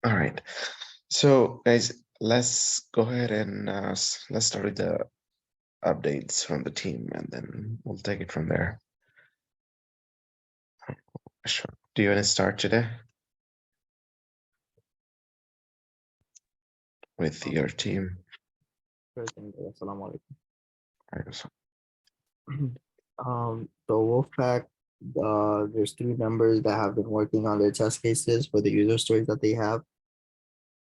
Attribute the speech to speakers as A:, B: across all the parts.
A: All right. So, guys, let's go ahead and let's start with the updates from the team, and then we'll take it from there. Sure. Do you want to start today with your team?
B: Sure thing. Assalamu
A: I guess.
B: alaikum. The Wolfpack, there's three members that have been working on their test cases for the user stories that they have.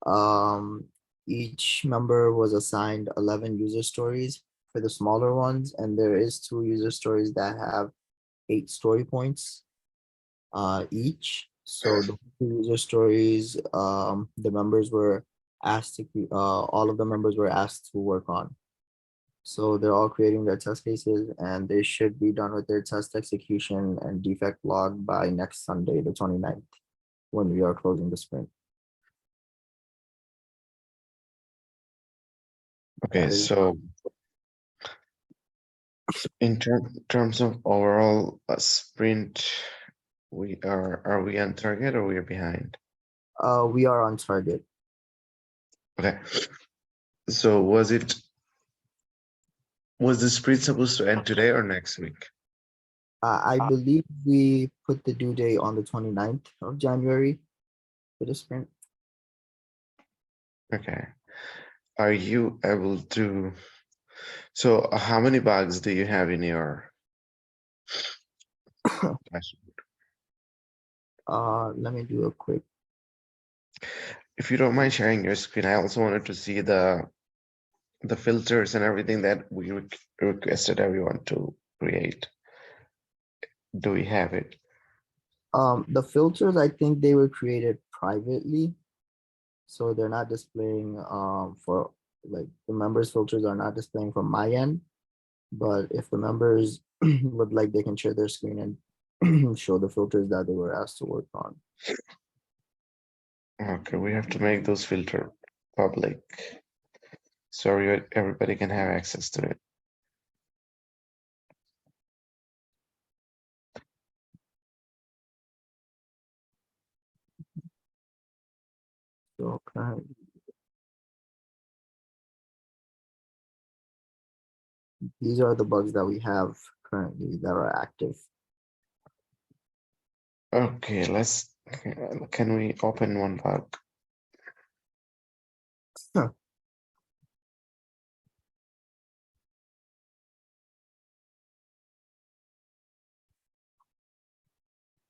B: Um, each member was assigned 11 user stories for the smaller ones, and there is two user stories that have 8 story points each. So the two user stories, the members were asked to, all of the members were asked to work on. So they're all creating their test cases and they should be done with their test execution and defect log by next Sunday, the 29th, when we are closing the sprint.
A: Okay,
B: That is,
A: so in terms of overall sprint, are we on target or we are behind?
B: we are on target.
A: Okay. So was the sprint supposed to end today or next week?
B: I believe we put the due date on the 29th of January for the sprint.
A: Okay. Are you able to? So how many bugs do you have in your dashboard?
B: Let me do a quick.
A: If you don't mind sharing your screen, I also wanted to see the filters and everything that we requested everyone to create. Do we have it?
B: The filters, I think they were created privately, so they're not displaying for like the members filters are not displaying from my end. But if the members would like, they can share their screen and show the filters that they were asked to work on.
A: Okay, we have to make those filter public so everybody can have access to it.
B: So currently, these are the bugs that we have currently that are active.
A: Okay, can we open one bug?
B: Huh.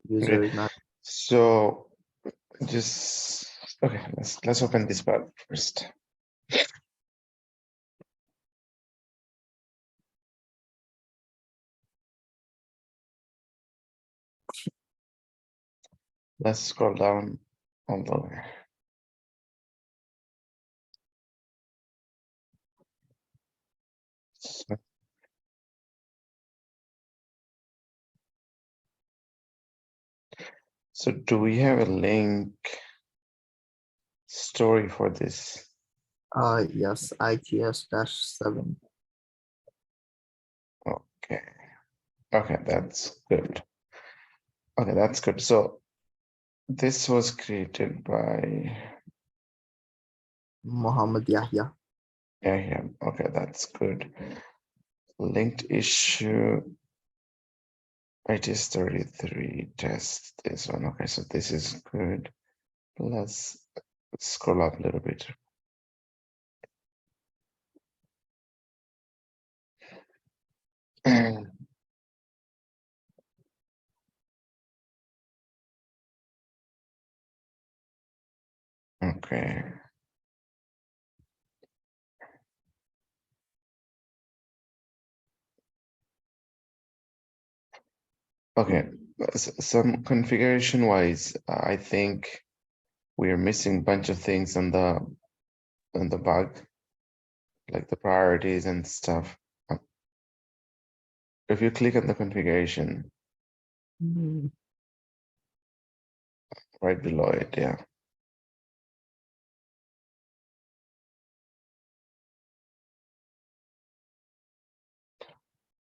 B: User
A: Okay,
B: is not.
A: so okay, let's open this bug first. Let's scroll down all the way. So do we have a link story for this?
B: Yes, ITS-7.
A: Okay. Okay, that's good. Okay, that's good. So this was created by
B: Muhammad Yahya.
A: yeah. Okay, that's good. Linked issue. It is 33 test this one. Okay, so this is good. Let's scroll up a little bit. Okay. Okay, some configuration wise, I think we are missing a bunch of things on the bug, like the priorities and stuff. If you click on the configuration
B: Mhm.
A: right below it, yeah.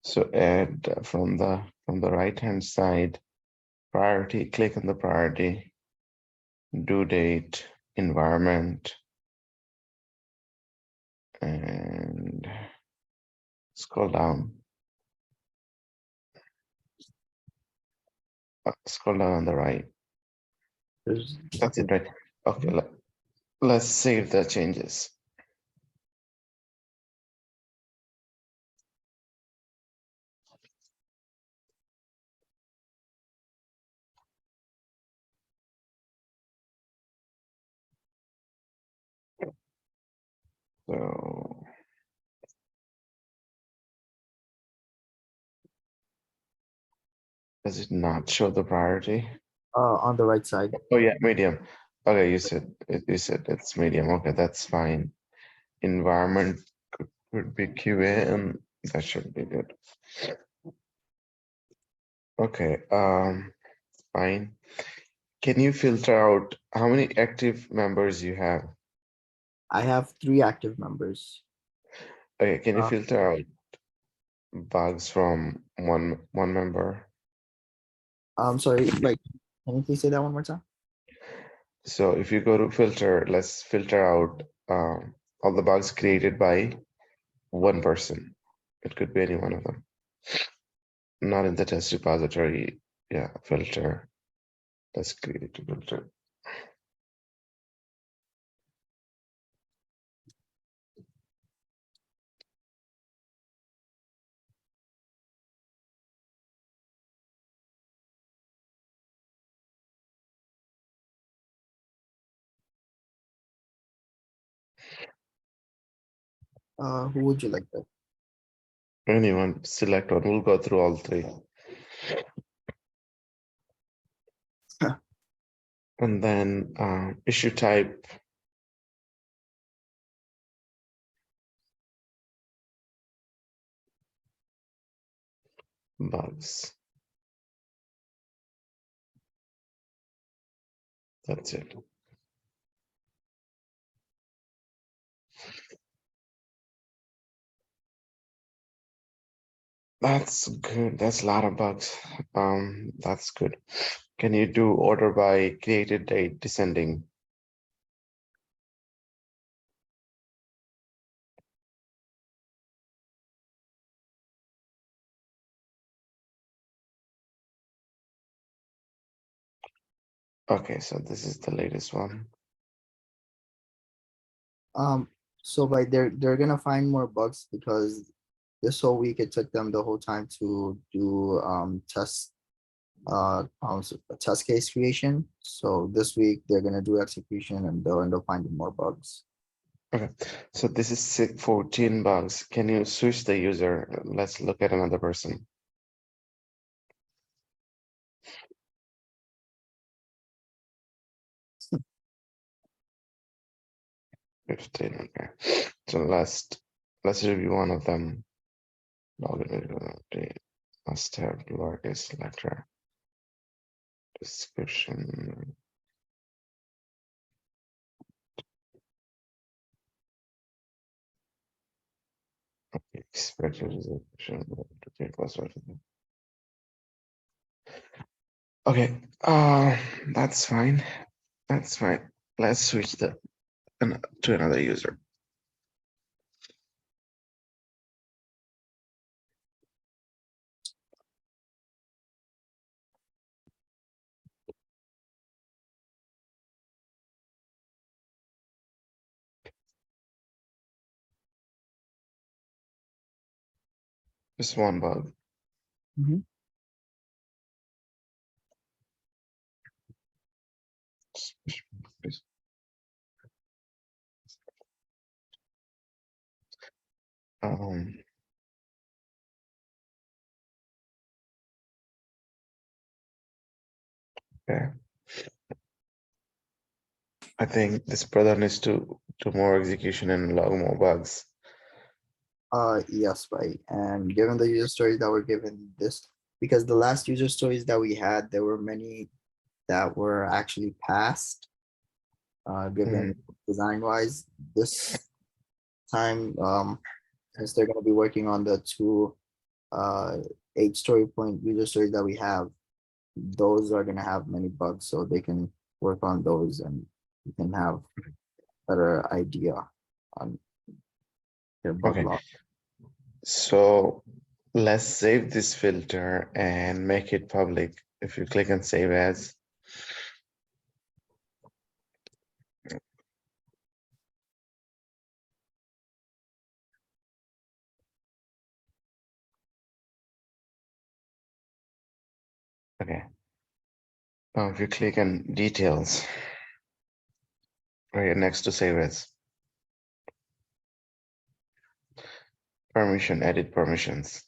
A: So add from the right hand side, priority, click on the priority, due date, environment, and scroll down. Scroll down on the right.
B: There's
A: That's it, right? Okay, let's save the changes. So does it not show the priority?
B: on the right side.
A: Oh yeah, medium. Okay, you said it's medium. Okay, that's fine. Environment could be QA, and that should be good. Okay, fine. Can you filter out how many active members you have?
B: I have 3 active members.
A: Okay, can you
B: Uh,
A: filter out bugs from one member?
B: I'm sorry, like, can you please say that one more time?
A: So if you go to filter, let's filter out all the bugs created by one person. It could be any one of them. Not in the test repository. Yeah, filter. Let's create a filter.
B: Who would you like that?
A: Anyone, select one. We'll go through all 3. And then issue type. Bugs. That's it. That's good. That's a lot of bugs. That's good. Can you do order by created date descending? Okay, so this is the latest one.
B: So like they're gonna find more bugs because this whole week it took them the whole time to do test case creation. So this week they're gonna do execution and they'll end up finding more bugs.
A: Okay, so this is 14 bugs. Can you switch the user? Let's look at another person. 15. Okay, so let's review one of them. Login must have lowercase letter description. Expected resolution. Okay, that's fine. That's fine. Let's switch to another user. Just one bug.
B: Mhm.
A: Um, okay. I think this brother needs to do more execution and log more bugs.
B: Yes, right. And given the user stories that were given this, because the last user stories that we had, there were many that were actually passed. Given design wise, this time, since they're gonna be working on the 2 8 story point user stories that we have, those are gonna have many bugs, so they can work on those and you can have better idea on your bug
A: Okay.
B: log.
A: So let's save this filter and make it public. If you click on save as, okay. Now if you click on details, right next to save as, permission, edit permissions.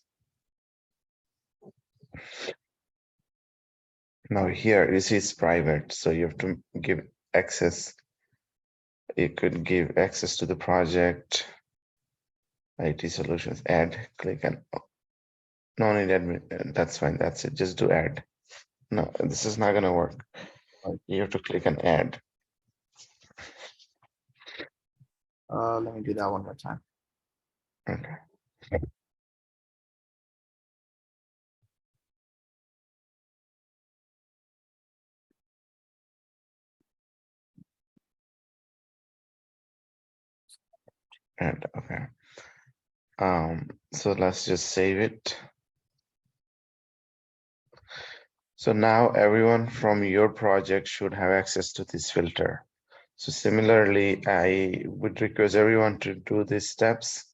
A: Now here you see it's private, so you have to give access. You could give access to the project, IT solutions, add, click on, no need admin, that's fine, that's it, just do add. No, this is not gonna work. You have to click on add.
B: Let me do that one more time.
A: Okay. And okay. So let's just save it. So now everyone from your project should have access to this filter. So similarly, I would request everyone to do these steps.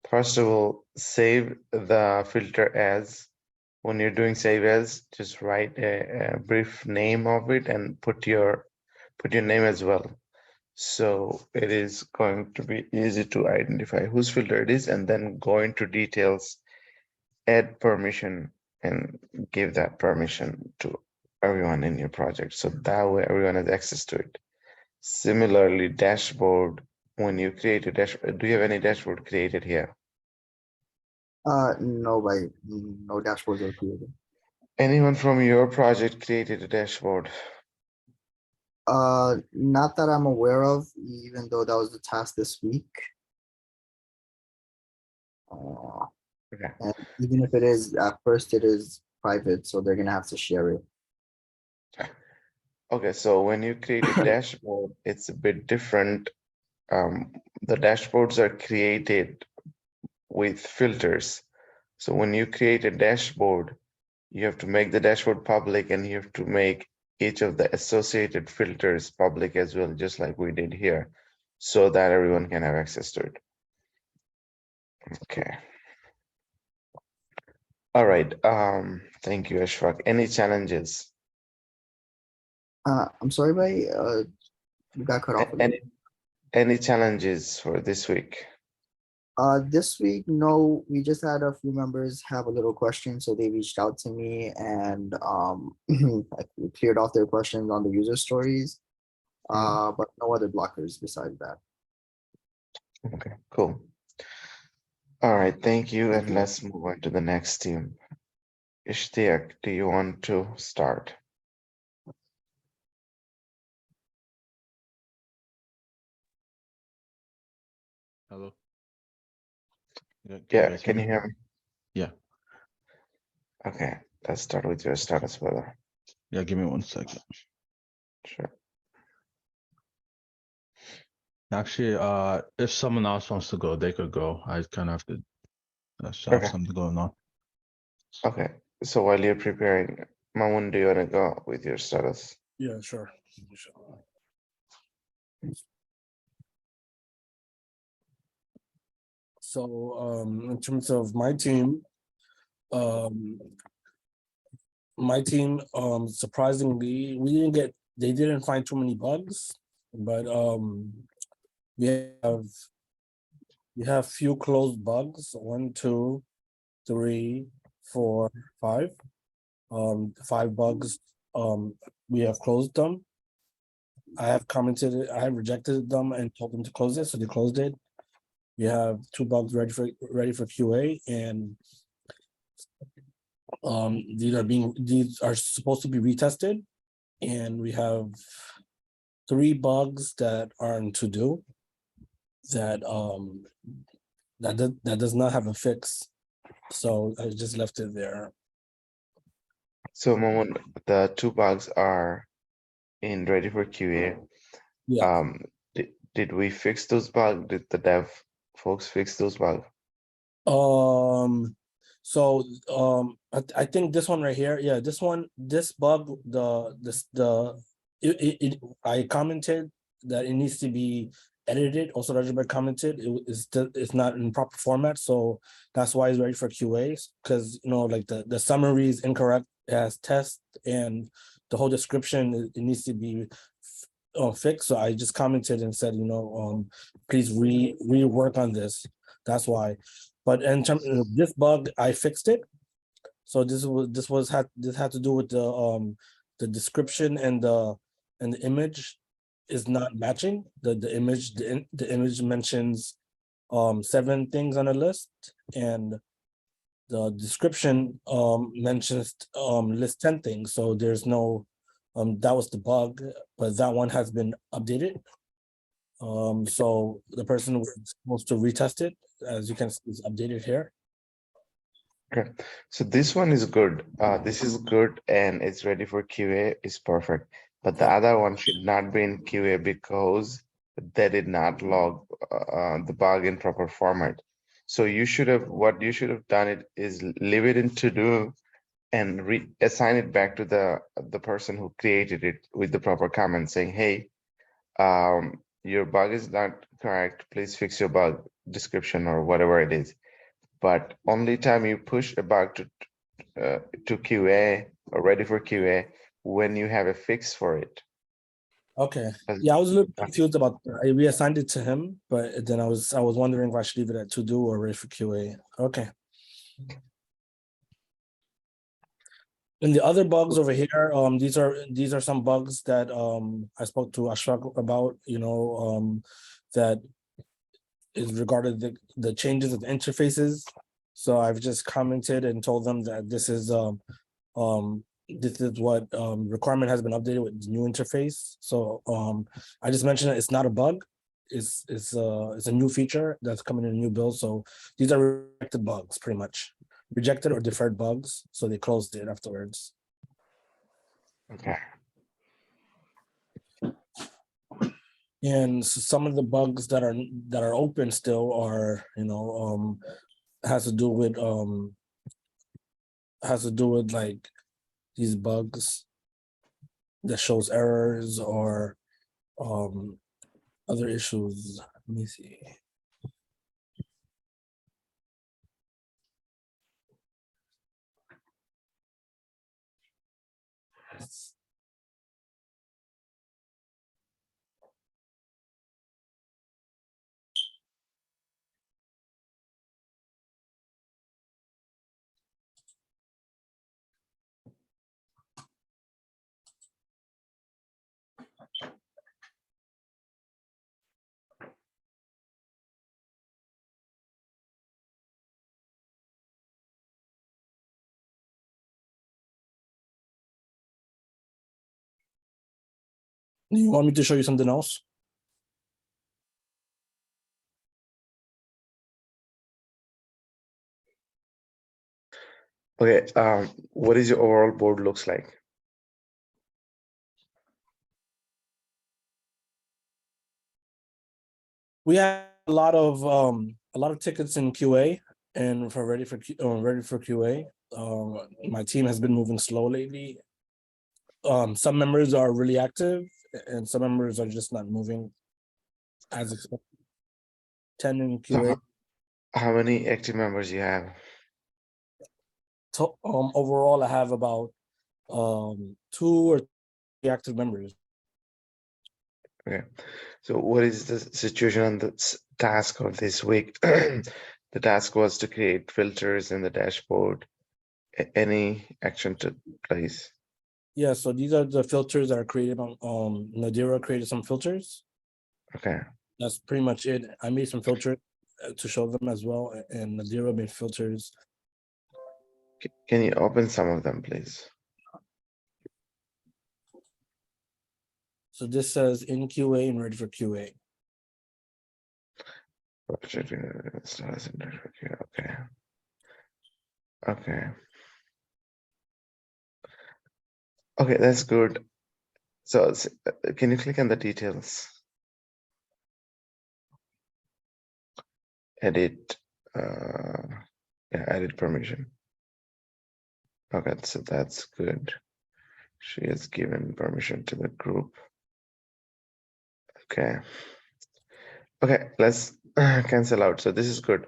A: First of all, save the filter as. When you're doing save as, just write a brief name of it and put your name as well. So it is going to be easy to identify whose filter it is, and then go into details, add permission, and give that permission to everyone in your project. So that way everyone has access to it. Similarly, dashboard, when you create a dashboard, do you have any dashboard created here?
B: No, no dashboards are created.
A: Anyone from your project created a dashboard?
B: Not that I'm aware of, even though that was the task this week.
A: Okay.
B: And even if it is, at first it is private, so they're gonna have to share it.
A: Okay, so when you create a dashboard, it's a bit different. The dashboards are created with filters. So when you create a dashboard, you have to make the dashboard public, and you have to make each of the associated filters public as well, just like we did here, so that everyone can have access to it. Okay. All right. Thank you, Ashfaq. Any challenges?
B: I'm sorry, Bhai, you got cut off a little.
A: Any challenges for this week?
B: This week, no, we just had a few members have a little question, so they reached out to me and I cleared off their questions on the user stories. But no other blockers besides that.
A: Okay, cool. All right, thank you. And let's move on to the next team. Ishtiaq, do you want to start?
C: Hello.
A: Yeah, can you hear me?
C: Yeah.
A: Okay, let's start with your status, brother.
C: Yeah, give me 1 second.
A: Sure.
C: Actually, if someone else wants to go, they could go. I kind of have to have
A: Okay.
C: something going on.
A: Okay, so while you're preparing, Mamun, do you want to go with your status?
D: Yeah, sure. So in terms of my team, surprisingly, they didn't find too many bugs, but we have few closed bugs, 1, 2, 3, 4, 5. 5 bugs, we have closed them. I have commented it, I have rejected them and told them to close it, so they closed it. We have 2 bugs ready for QA, and these are supposed to be retested, and we have 3 bugs that are in to do that that does not have a fix, so I just left it there.
A: So Mamun, the 2 bugs are in ready for QA.
D: Yeah.
A: Did we fix those bugs? Did the dev folks fix those bugs?
D: So I think this one right here, yeah, this bug, I commented that it needs to be edited. Also, Rajabir commented it's not in proper format, so that's why it's ready for QA. Because like the summary is incorrect as test, and the whole description it needs to be fixed. So I just commented and said, please rework on this. That's why. But in terms of this bug, I fixed it. So this had to do with the description and the image is not matching. The image mentions 7 things on a list, and the description mentions list 10 things. So there's no that was the bug, but that one has been updated. So the person was supposed to retest it, as you can see, it's updated here.
A: Okay, so this one is good. This is good and it's ready for QA. Is perfect. But the other one should not be in QA because they did not log the bug in proper format. So what you should have done is leave it in to do and assign it back to the person who created it with the proper comment saying, hey, your bug is not correct. Please fix your bug description or whatever it is. But only time you push a bug to QA or ready for QA when you have a fix for it.
D: Okay.
A: As-
D: Yeah, I was a little confused about I reassigned it to him, but then I was wondering if I should leave it at to do or ready for QA. Okay. And the other bugs over here, these are some bugs that I spoke to Ashfaq about, that is regarding the changes of interfaces. So I've just commented and told them that this is what requirement has been updated with the new interface. So I just mentioned that it's not a bug. It's a new feature that's coming in a new build. So these are rejected bugs, pretty much rejected or deferred bugs. So they closed it afterwards.
A: Okay.
D: And some of the bugs that are open still are has to do with like these bugs that shows errors or other issues. Let me see. You want me to show you something else?
A: Okay. What is your overall board looks like?
D: We have a lot of tickets in QA and for ready for QA. My team has been moving slow lately. Some members are really active and some members are just not moving as expected. 10 in
A: So
D: QA.
A: how many active members you have?
D: Overall, I have about 2 or 3 active members.
A: Okay. So what is the situation on the task of this week? The task was to create filters in the dashboard. Any action to place?
D: Yeah, so these are the filters that are created on Nadira created some filters.
A: Okay.
D: That's pretty much it. I made some filters to show them as well, and Nadira made filters.
A: Can you open some of them, please?
D: So this says in QA and ready for QA.
A: Okay. Okay. Okay, that's good. So can you click on the details? edit, yeah, edit permission. Okay, so that's good. She has given permission to the group. Okay. Okay, let's cancel out. So this is good.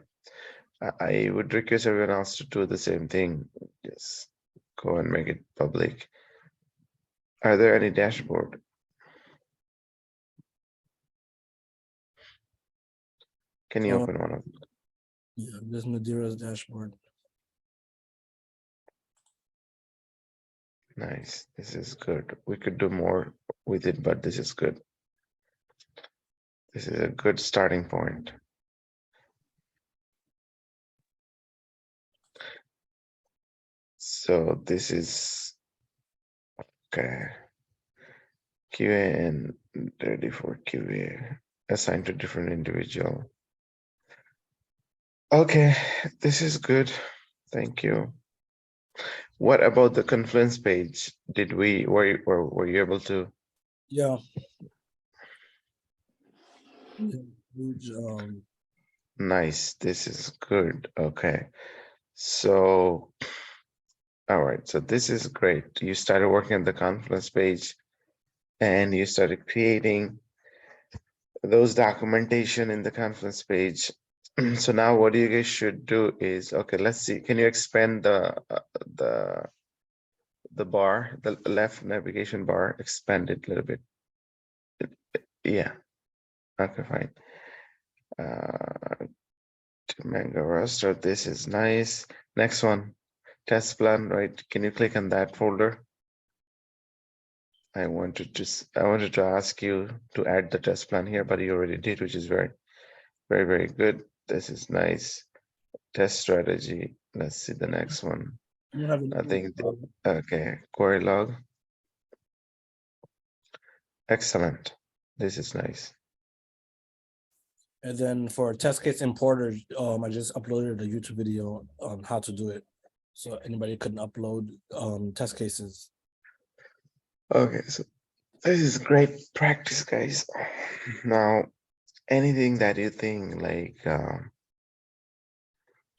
A: I would request everyone else to do the same thing. Just go and make it public. Are there any dashboard? Can you
D: Uh,
A: open one of them?
D: Yeah, there's Nadira's dashboard.
A: Nice. This is good. We could do more with it, but this is good. This is a good starting point. So this is okay. QA and ready for QA assigned to different individual. Okay, this is good. Thank you. What about the Confluence page? Did we were you able to?
D: Yeah. Huge,
A: Nice. This is good. Okay. So all right. So this is great. You started working on the Confluence page and you started creating those documentation in the Confluence page. So now what you guys should do is, okay, let's see. Can you expand the bar, the left navigation bar, expand it a little bit? Yeah. Okay, fine. To Mango roster, this is nice. Next one, test plan, right? Can you click on that folder? I wanted to ask you to add the test plan here, but you already did, which is very, very, very good. This is nice. Test strategy. Let's see the next one.
D: you have
A: I think, okay, query log. Excellent. This is nice.
D: and then for test case importer, I just uploaded a YouTube video on how to do it. So anybody can upload test cases.
A: Okay, so this is great practice, guys. Now, anything that you think like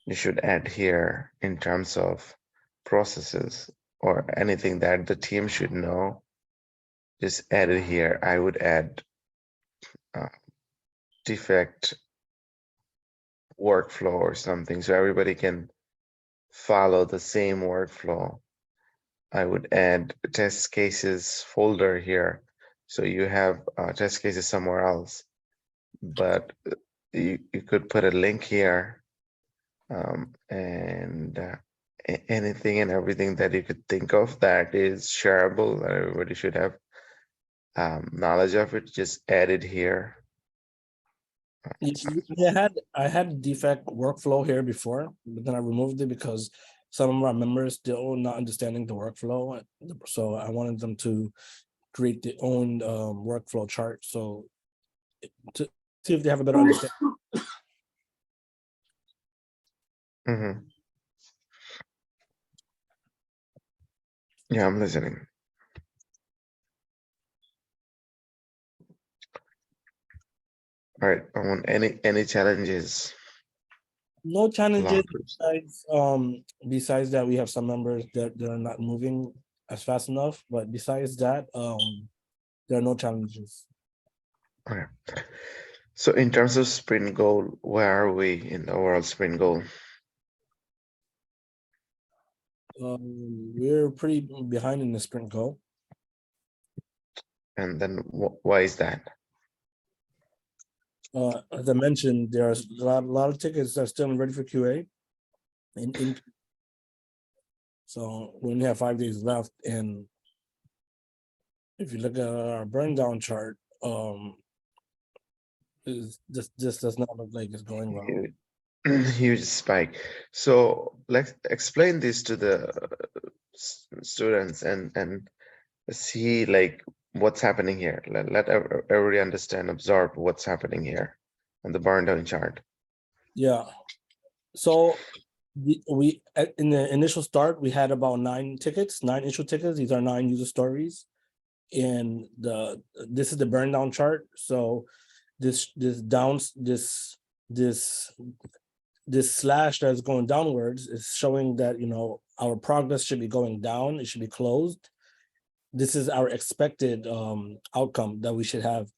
A: you should add here in terms of processes or anything that the team should know, just add it here. I would add defect workflow or something so everybody can follow the same workflow. I would add test cases folder here. So you have test cases somewhere else, but you could put a link here and anything and everything that you could think of that is shareable, everybody should have knowledge of it, just add it here.
D: I had defect workflow here before, but then I removed it because some of our members still not understanding the workflow. So I wanted them to create their own workflow chart. So to see if they have a better understanding.
A: Mhm. Yeah, I'm listening. All right, I want any challenges?
D: No challenges
A: Blockers.
D: besides that we have some members that are not moving as fast enough, but besides that, there are no challenges.
A: Okay. So in terms of sprint goal, where are we in the overall sprint goal?
D: We're pretty behind in the sprint goal.
A: And then why is that?
D: As I mentioned, there's a lot of tickets that are still ready for QA. So we only have 5 days left, and if you look at our burn down chart, this does not look like it's going well.
A: Huge spike. So let's explain this to the students and see like what's happening here. Let everybody understand, absorb what's happening here on the burn down chart.
D: Yeah. So we in the initial start we had about 9 issue tickets. These are 9 user stories, and this is the burn down chart. So this this slash that's going downwards is showing that, you know, our progress should be going down, it should be closed. This is our expected outcome that we should have.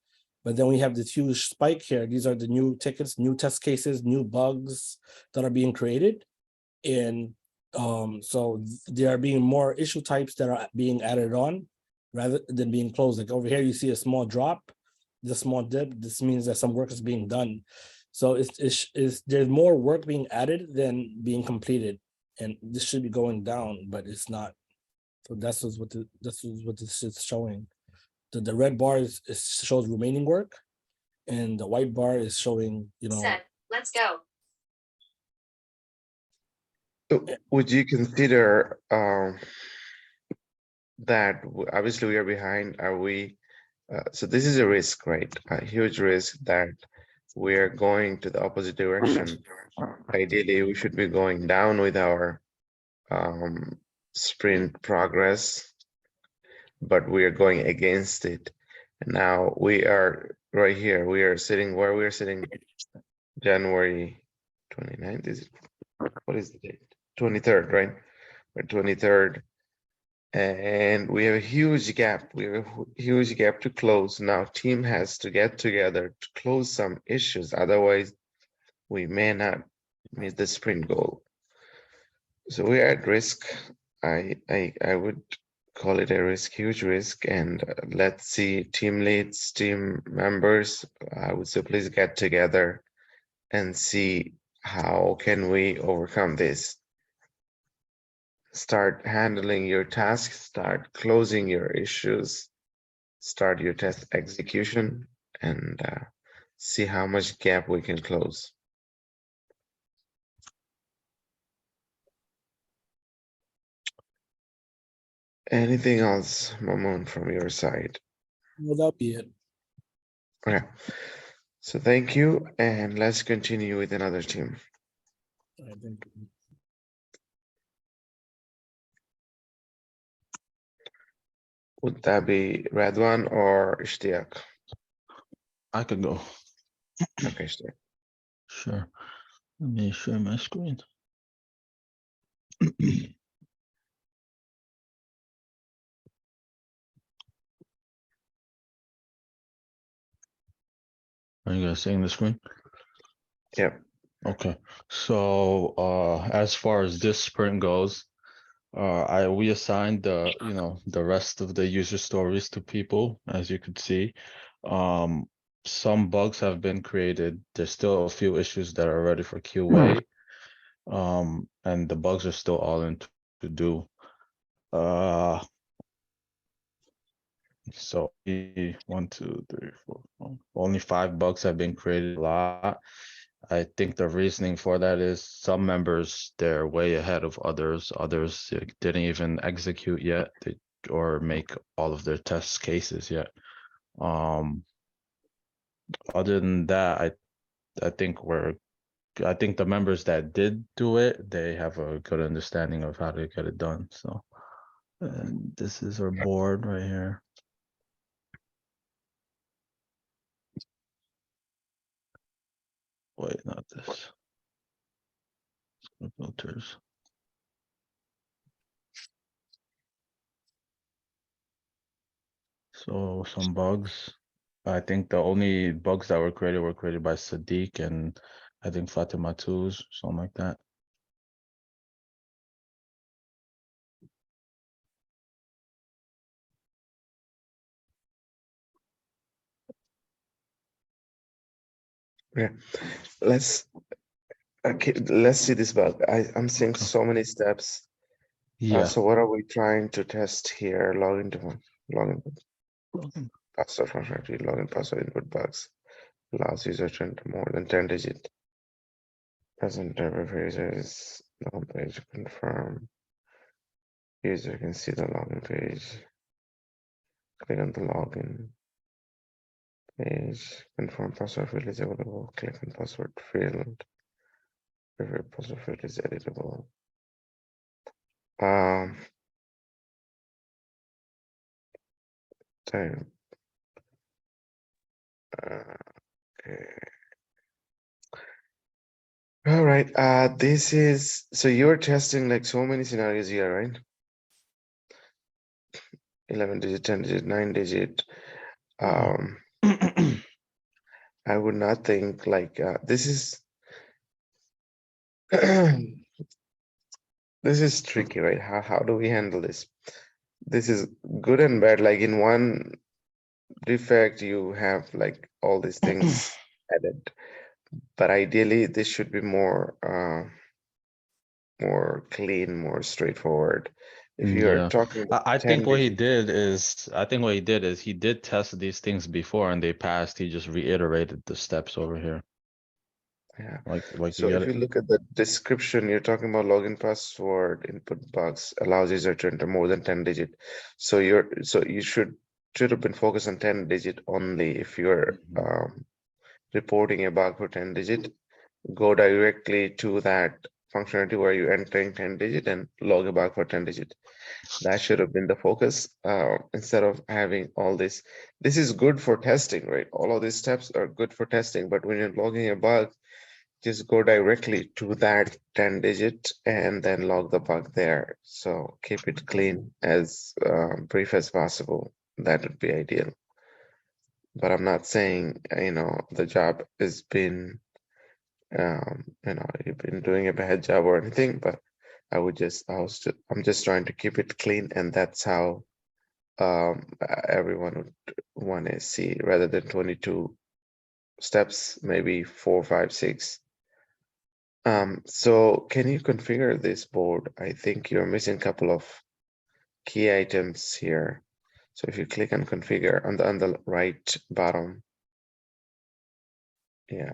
D: But then we have this huge spike here. These are the new tickets, new test cases, new bugs that are being created. And so there are being more issue types that are being added on rather than being closed. Like over here, you see a small drop, the small dip. This means that some work is being done. So it's there's more work being added than being completed, and this should be going down, but it's not. So this is what this is showing. The red bar shows remaining work, and the white bar is showing, you know.
E: Set. Let's go.
A: Would you consider that obviously we are behind? Are we? So this is a risk, right? A huge risk that we are going to the opposite direction. Ideally, we should be going down with our sprint progress, but we are going against it. And now we are right here. We are sitting where we are sitting. January 29th, is it? What is the date? 23rd, right? Or 23rd. And we have a huge gap. We have a huge gap to close. Now team has to get together to close some issues. Otherwise, we may not meet the sprint goal. So we're at risk. I would call it a risk, huge risk. And let's see, team leads, team members, I would say please get together and see how can we overcome this. Start handling your tasks, start closing your issues, start your test execution, and see how much gap we can close. Anything else, Mamoon, from your side?
D: Well, that'll be it.
A: Okay, so thank you, and let's continue with another team.
D: I think.
A: Would that be Radwan or Ishtiaq?
C: I could go.
A: Okay, Ishtiaq.
C: Sure. Let me share my screen. Are you guys seeing the screen?
A: Yep.
C: Okay. So as far as this sprint goes, we assigned the rest of the user stories to people, as you could see. Some bugs have been created. There's still a few issues that are ready for QA. And the bugs are still all in to do. So 1, 2, 3, 4, 5. Only 5 bugs have been created a lot. I think the reasoning for that is some members, they're way ahead of others. Others didn't even execute yet or make all of their test cases yet. Other than that, I think the members that did do it, they have a good understanding of how to get it done. So, and this is our board right here. Wait, not this. Filters. So some bugs. I think the only bugs that were created by Sadiq and I think Fatima too, something like that.
A: Yeah. Let's see this bug. I'm seeing so many steps.
C: Yeah.
A: So what are we trying to test here? Login password functionality, login password input bugs. Allows user to enter more than 10 digit. Present interfaces, home page confirm. User can see the login page. Click on the login page. Confirm password field is available. Click on password field. Every password field is editable. Time. Okay. right, this is, so you're testing like so many scenarios here, right? 11 digit, 10 digit, 9 digit.
C: Mhm.
A: I would not think like, this is, this is tricky, right? How do we handle this? This is good and bad. Like in one defect, you have like all these things added, but ideally this should be more, more clean, more straightforward. If you're
C: Yeah.
A: talking about
C: I
A: 10
C: think what he
A: digit,
C: did is, he did test these things before and they passed. He just reiterated the steps over here.
A: yeah.
C: Like you
A: So
C: get
A: if you
C: it.
A: look at the description, you're talking about login password input box allows user to enter more than 10 digit. So you should have been focused on 10 digit only. If you're reporting a bug for 10 digit, go directly to that functionality where you're entering 10 digit and log a bug for 10 digit. That should have been the focus, instead of having all this. This is good for testing, right? All of these steps are good for testing, but when you're logging a bug, just go directly to that 10 digit and then log the bug there. So keep it clean, as brief as possible. That would be ideal. But I'm not saying, the job has been, you've been doing a bad job or anything, but I'm just trying to keep it clean, and that's how everyone would want to see, rather than 22 steps, maybe 4, 5, 6. So can you configure this board? I think you're missing a couple of key items here. So if you click on configure on the right bottom, yeah,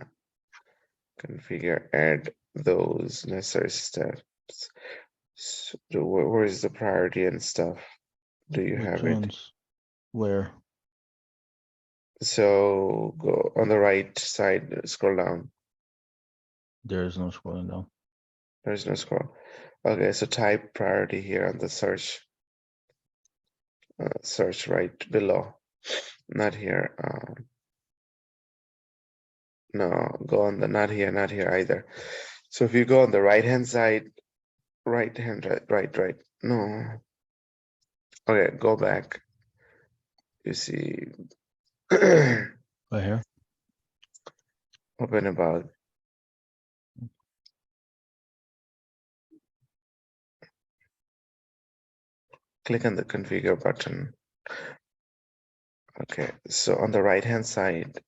A: configure, add those necessary steps. So where is the priority and stuff? Do you
C: Which
A: have it?
C: ones? Where?
A: So go on the right side, scroll down.
C: There is no scrolling down.
A: There's no scroll. Okay, so type priority here on the search. Search right below, not here. No, go on the not here either. So if you go on the right hand side, right. No. Okay, go back. You see,
C: Right here.
A: open about. Click on the configure button. Okay, so on the right hand side,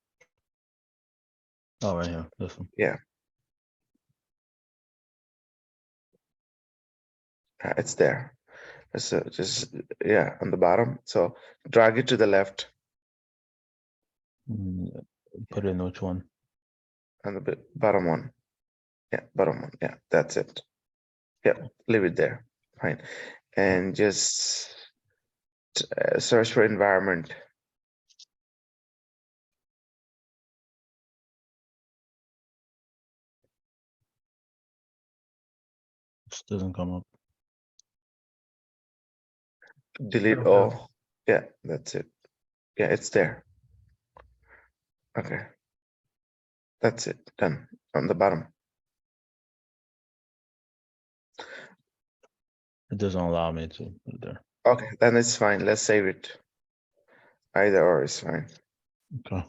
C: Oh, right here. This one.
A: yeah, it's there. So just, yeah, on the bottom. So drag it to the left
C: Put in which one?
A: on the bottom one. Yeah, bottom one. Yeah, that's it. Yep, leave it there. Fine. And just search for environment.
C: This doesn't come up.
A: Delete all. Yeah, that's it. Yeah, it's there. Okay. That's it. Done. On the bottom.
C: It doesn't allow me to put it there.
A: Okay, then it's fine. Let's save it. Either or is fine.
C: Okay.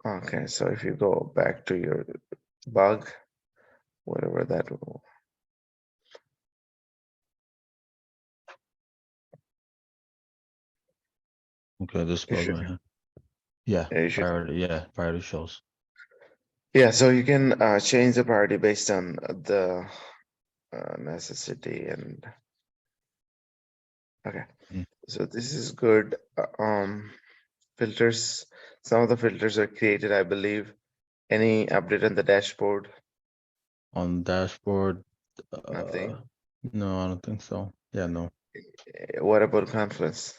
A: Okay, so if you go back to your bug, whatever that will.
C: Okay, this
A: You
C: bug
A: should,
C: right here. Yeah,
A: yeah, you should.
C: priority shows.
A: Yeah, so you can change the priority based on the necessity and. Okay,
C: Mm.
A: so this is good. Filters, some of the filters are created, I believe. Any update on the dashboard?
C: On dashboard,
A: Nothing.
C: no, I don't think so. Yeah, no.
A: What about Confluence?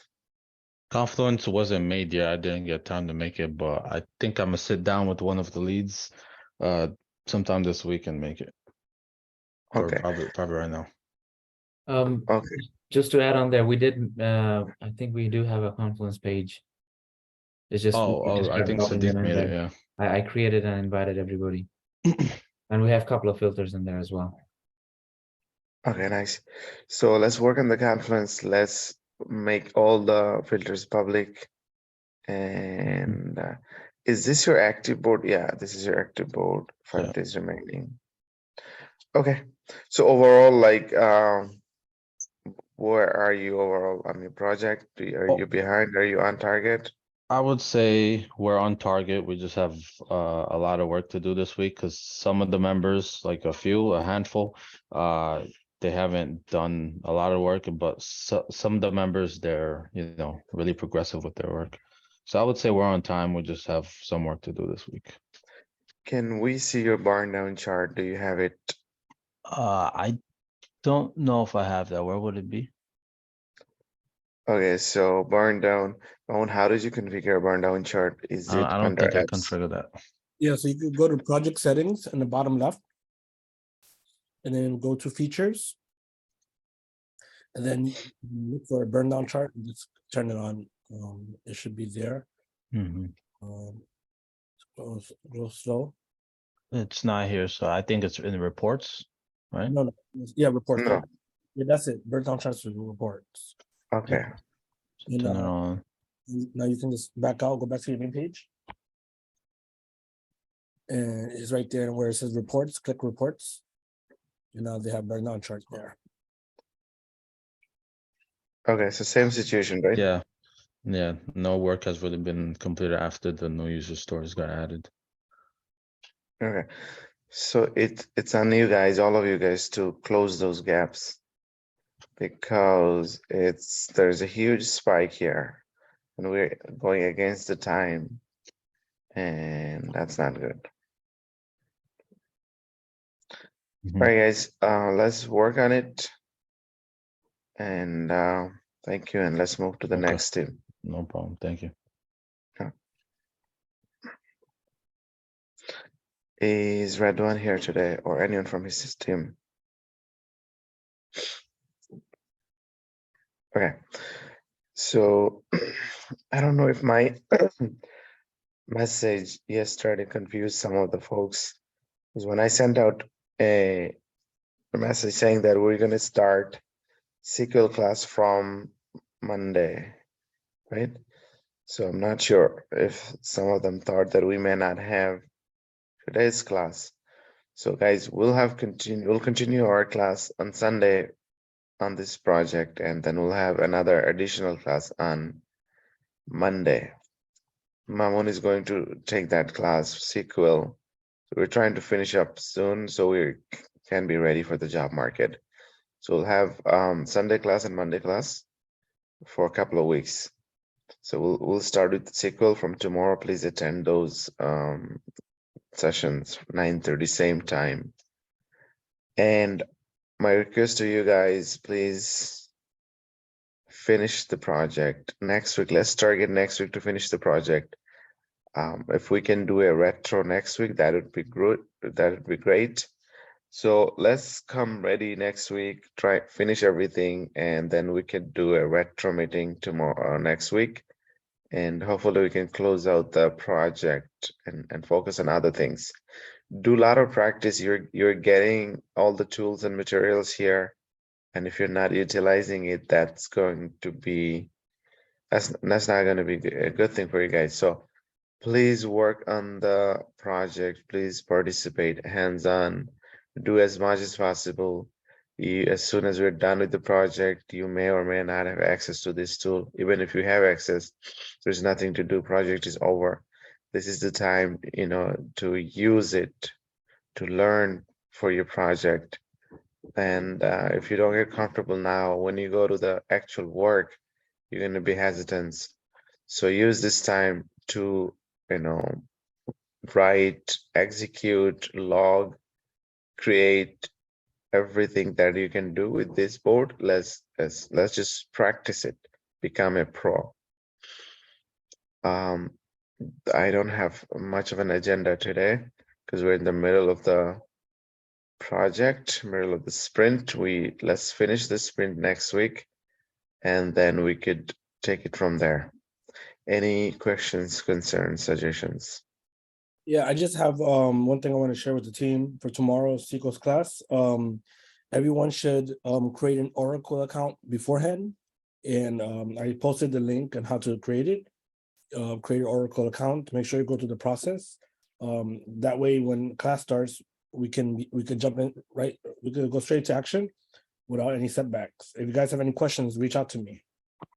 C: Confluence wasn't made yet. I didn't get time to make it, but I think I'm gonna sit down with one of the leads sometime this week and make it. Or
A: Okay,
C: probably right now.
A: okay,
E: Just to add on there, we did, I think we do have a Confluence page. It's just. we
C: Oh,
E: just
C: I
E: kept
C: think
E: dropping
C: Sadiq
E: them in
C: made it,
E: there.
C: yeah.
E: I created and invited everybody. And we have a couple of filters in there as well.
A: Okay, nice. So let's work on the Confluence. Let's make all the filters public. And is this your active board? Yeah, this is your active board. 5
C: Yeah.
A: days remaining. Okay. So overall, like, where are you overall on your project? Are
C: Oh.
A: you behind? Are you on target?
C: I would say we're on target. We just have a lot of work to do this week because some of the members, like a handful, they haven't done a lot of work, but some of the members, they're, really progressive with their work. So I would say we're on time. We just have some work to do this week.
A: Can we see your barn down chart? Do you have it?
C: I don't know if I have that. Where would it be?
A: Okay, so burn down. Owen, how did you configure a burn down chart? Is it
C: I don't
A: under
C: think I
A: apps?
C: configured that.
D: Yeah, so you could go to project settings in the bottom left. And then go to features. And then you look for a burn down chart and just turn it on. It should be there.
C: Mhm.
D: Go slow.
C: It's not here, so I think it's in the reports, right?
D: No, yeah, reports.
A: No.
D: Yeah, that's it. Burn down charts with reports.
A: Okay.
D: And,
C: Turn it on.
D: now you can just back out, go back to your main page. And it's right there where it says reports, click reports. And now they have burn down charts there.
A: Okay, so same situation, right?
C: Yeah. Yeah, no work has really been completed after the new user stories got added.
A: Okay. So it's on you guys, all of you guys, to close those gaps because there's a huge spike here and we're going against the time and that's not good.
C: Mhm.
A: All right, guys, let's work on it. And thank you. And let's move to the
C: Okay.
A: next team.
C: No problem. Thank you.
A: Is Redwan here today or anyone from his team? Okay. So I don't know if my message yesterday confused some of the folks. Because when I sent out a message saying that we're going to start SQL class from Monday, right? So I'm not sure if some of them thought that we may not have today's class. So guys, we'll continue our class on Sunday on this project, and then we'll have another additional class on Monday. Mamun is going to take that class, SQL. So we're trying to finish up soon so we can be ready for the job market. So we'll have Sunday class and Monday class for a couple of weeks. So we'll start with SQL from tomorrow. Please attend those sessions, 9:30 same time. And my request to you guys, please finish the project next week. Let's target next week to finish the project. If we can do a retro next week, that would be good. That would be great. So let's come ready next week, finish everything, and then we can do a retro meeting tomorrow, next week. And hopefully we can close out the project and focus on other things. Do a lot of practice. You're getting all the tools and materials here. And if you're not utilizing it, that's going to be, that's not going to be a good thing for you guys. So please work on the project. Please participate hands-on, do as much as possible. As soon as we're done with the project, you may or may not have access to this tool. Even if you have access, there's nothing to do. Project is over. This is the time, to use it, to learn for your project. And if you don't get comfortable now, when you go to the actual work, you're going to be hesitant. So use this time to, write, execute, log, create everything that you can do with this board. Let's just practice it, become a pro. I don't have much of an agenda today because we're in the middle of the project, middle of the sprint. Let's finish the sprint next week and then we could take it from there. Any questions, concerns, suggestions?
D: Yeah, I just have one thing I want to share with the team for tomorrow's SQL's class. Everyone should create an Oracle account beforehand. And I posted the link on how to create it. Create an Oracle account, make sure you go through the process. That way when class starts, we can jump in, right? We could go straight to action without any setbacks. If you guys have any questions, reach out to me.